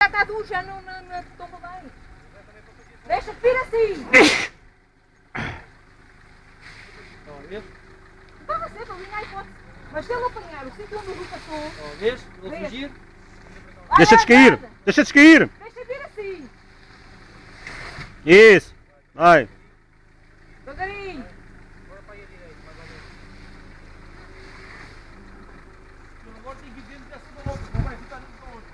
já está duro, já não toma bem. Deixa-te vir assim. Estava sempre ali na hipótese. Mas se ele apanhar o sítio onde o Rui passou... Vês? Ele fugir. Deixa-te cair. Deixa-te cair. Deixa vir assim. Isso. Vai. Devagarinho. Agora para aí a direita, mais ou menos. Agora tem que ir dentro dessa bola, não vai ficar dentro da outra.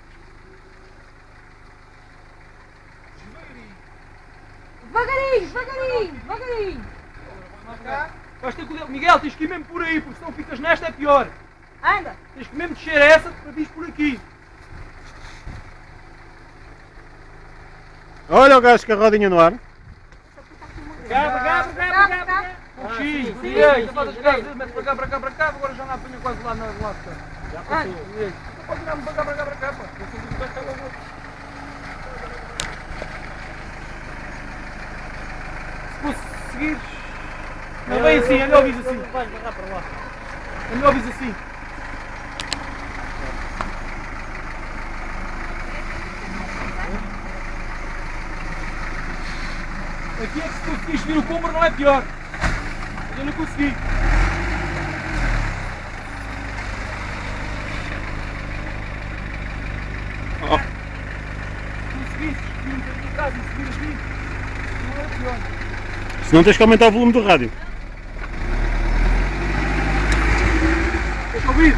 Devagarinho, devagarinho, devagarinho. Vais ter que... Miguel, tens que ir mesmo por aí, porque se não ficas nesta é pior. Anda. Tens que mesmo descer essa para vir por aqui. Olha o gajo com a rodinha no ar. Gaba. Sim, direita, faz as casas, mete para cá, agora já não apanha quase lá no lado. Já passou. Pode virar-me para cá, pá. Se conseguires... Não, bem assim, é melhor vis assim. Vai para lá. É melhor vis assim. Aqui é que se conseguires subir o cômaro não é pior. Mas eu não consegui. Oh. Se conseguisses subir um bocadinho de casa e subir aqui, não é pior. Se não tens que aumentar o volume do rádio. Deixa eu ouvir.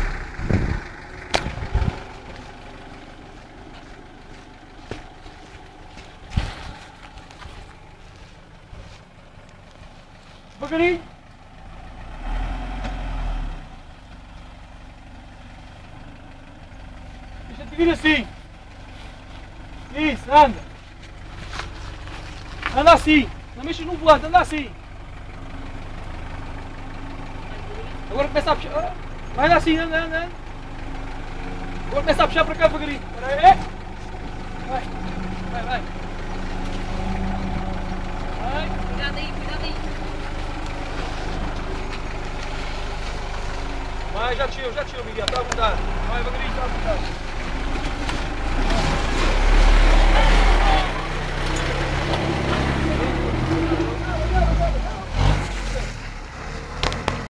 Devagarinho. Deixa-te vir assim. Isso, anda. Anda assim. Não mexas no volante, anda assim. Agora começa a puxar. Vai lá assim, anda. Agora começa a puxar para cá devagarinho. Vai. Cuidado aí. Vai, já desceu, Miguel, está a mudar. Vai devagarinho, está a mudar.